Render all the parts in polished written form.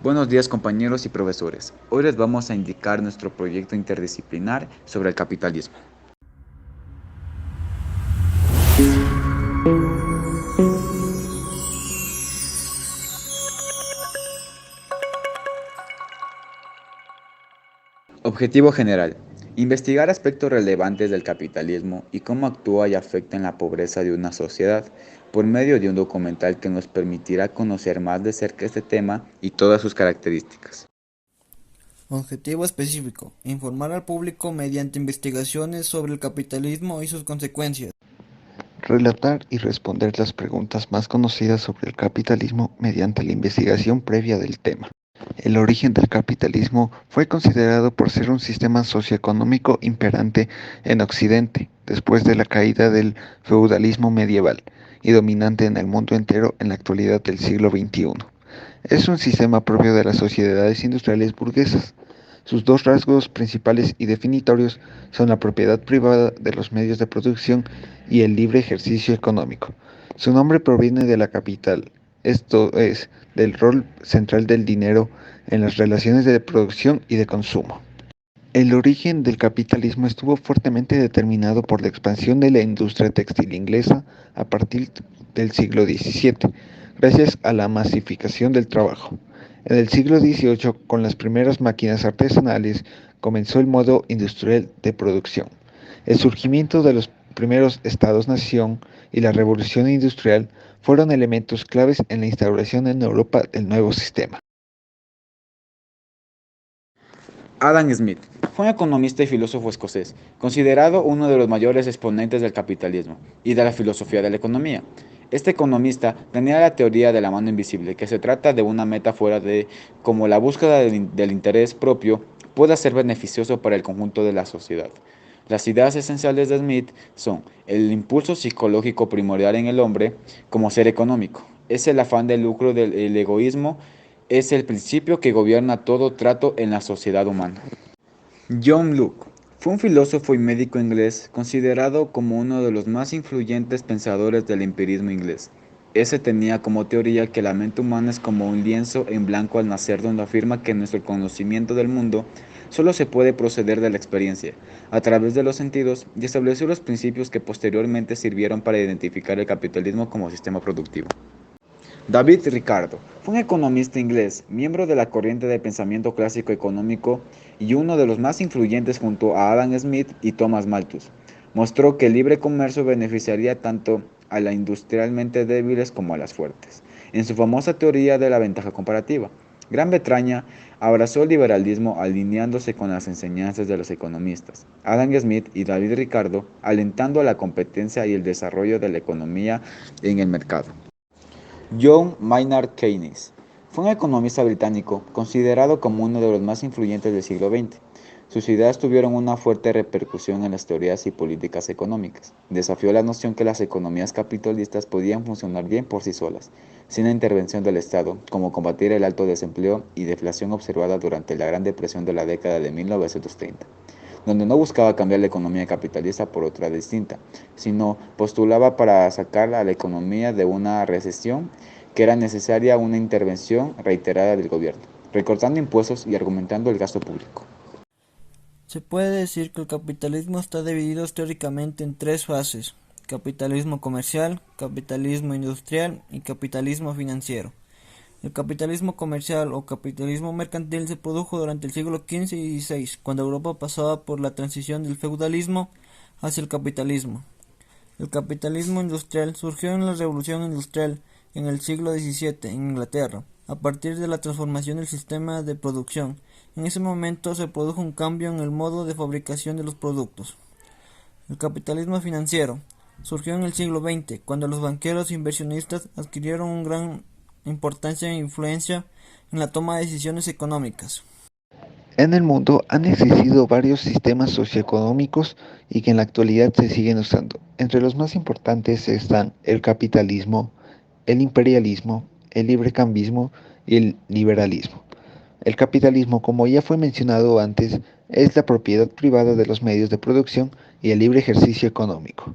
Buenos días compañeros y profesores. Hoy les vamos a indicar nuestro proyecto interdisciplinar sobre el capitalismo. Objetivo general. Investigar aspectos relevantes del capitalismo y cómo actúa y afecta en la pobreza de una sociedad, por medio de un documental que nos permitirá conocer más de cerca este tema y todas sus características. Objetivo específico: informar al público mediante investigaciones sobre el capitalismo y sus consecuencias. Relatar y responder las preguntas más conocidas sobre el capitalismo mediante la investigación previa del tema. El origen del capitalismo fue considerado por ser un sistema socioeconómico imperante en Occidente, después de la caída del feudalismo medieval, y dominante en el mundo entero en la actualidad del siglo XXI. Es un sistema propio de las sociedades industriales burguesas. Sus dos rasgos principales y definitorios son la propiedad privada de los medios de producción y el libre ejercicio económico. Su nombre proviene de la capital, esto es, del rol central del dinero en las relaciones de producción y de consumo. El origen del capitalismo estuvo fuertemente determinado por la expansión de la industria textil inglesa a partir del siglo XVII, gracias a la masificación del trabajo. En el siglo XVIII, con las primeras máquinas artesanales, comenzó el modo industrial de producción. El surgimiento de los primeros estados-nación y la revolución industrial fueron elementos claves en la instauración en Europa del nuevo sistema. Adam Smith fue un economista y filósofo escocés, considerado uno de los mayores exponentes del capitalismo y de la filosofía de la economía. Este economista tenía la teoría de la mano invisible, que se trata de una metáfora de cómo la búsqueda del interés propio puede ser beneficioso para el conjunto de la sociedad. Las ideas esenciales de Smith son el impulso psicológico primordial en el hombre como ser económico, es el afán de lucro del el egoísmo, es el principio que gobierna todo trato en la sociedad humana. John Locke fue un filósofo y médico inglés considerado como uno de los más influyentes pensadores del empirismo inglés. Ese tenía como teoría que la mente humana es como un lienzo en blanco al nacer, donde afirma que nuestro conocimiento del mundo solo se puede proceder de la experiencia, a través de los sentidos, y estableció los principios que posteriormente sirvieron para identificar el capitalismo como sistema productivo. David Ricardo fue un economista inglés, miembro de la corriente de pensamiento clásico económico y uno de los más influyentes junto a Adam Smith y Thomas Malthus. Mostró que el libre comercio beneficiaría tanto a las industrialmente débiles como a las fuertes. En su famosa teoría de la ventaja comparativa, Gran Bretaña abrazó el liberalismo alineándose con las enseñanzas de los economistas. Adam Smith y David Ricardo alentando a la competencia y el desarrollo de la economía en el mercado. John Maynard Keynes fue un economista británico considerado como uno de los más influyentes del siglo XX. Sus ideas tuvieron una fuerte repercusión en las teorías y políticas económicas. Desafió la noción que las economías capitalistas podían funcionar bien por sí solas, sin la intervención del Estado, como combatir el alto desempleo y deflación observada durante la Gran Depresión de la década de 1930, donde no buscaba cambiar la economía capitalista por otra distinta, sino postulaba para sacar a la economía de una recesión que era necesaria una intervención reiterada del gobierno, recortando impuestos y argumentando el gasto público. Se puede decir que el capitalismo está dividido teóricamente en tres fases: capitalismo comercial, capitalismo industrial y capitalismo financiero. El capitalismo comercial o capitalismo mercantil se produjo durante el siglo XV y XVI, cuando Europa pasaba por la transición del feudalismo hacia el capitalismo. El capitalismo industrial surgió en la Revolución Industrial en el siglo XVII en Inglaterra, a partir de la transformación del sistema de producción. En ese momento se produjo un cambio en el modo de fabricación de los productos. El capitalismo financiero surgió en el siglo XX, cuando los banqueros e inversionistas adquirieron una gran importancia e influencia en la toma de decisiones económicas. En el mundo han existido varios sistemas socioeconómicos y que en la actualidad se siguen usando. Entre los más importantes están el capitalismo, el imperialismo, el librecambismo y el liberalismo. El capitalismo, como ya fue mencionado antes, es la propiedad privada de los medios de producción y el libre ejercicio económico,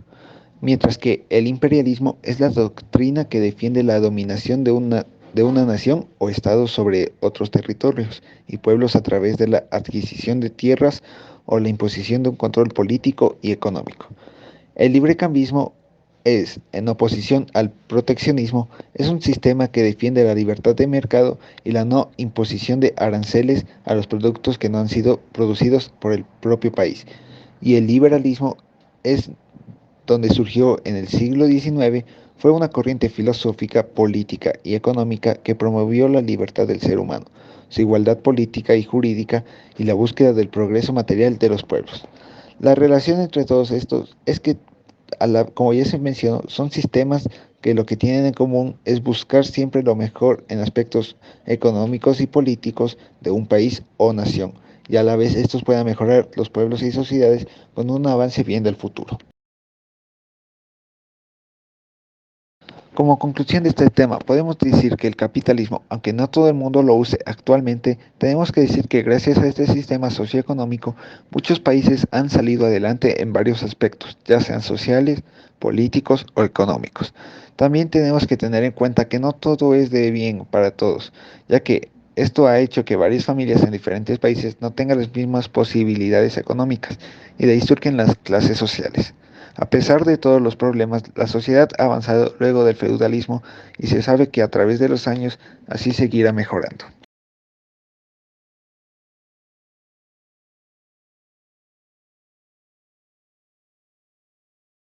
mientras que el imperialismo es la doctrina que defiende la dominación de una de una nación o estado sobre otros territorios y pueblos a través de la adquisición de tierras o la imposición de un control político y económico. El librecambismo es, en oposición al proteccionismo, es un sistema que defiende la libertad de mercado y la no imposición de aranceles a los productos que no han sido producidos por el propio país. Y el liberalismo es donde surgió en el siglo XIX, fue una corriente filosófica, política y económica que promovió la libertad del ser humano, su igualdad política y jurídica y la búsqueda del progreso material de los pueblos. La relación entre todos estos es que, como ya se mencionó, son sistemas que lo que tienen en común es buscar siempre lo mejor en aspectos económicos y políticos de un país o nación, y a la vez estos puedan mejorar los pueblos y sociedades con un avance bien del futuro. Como conclusión de este tema, podemos decir que el capitalismo, aunque no todo el mundo lo use actualmente, tenemos que decir que gracias a este sistema socioeconómico, muchos países han salido adelante en varios aspectos, ya sean sociales, políticos o económicos. También tenemos que tener en cuenta que no todo es de bien para todos, ya que esto ha hecho que varias familias en diferentes países no tengan las mismas posibilidades económicas y de ahí surgen las clases sociales. A pesar de todos los problemas, la sociedad ha avanzado luego del feudalismo y se sabe que a través de los años así seguirá mejorando.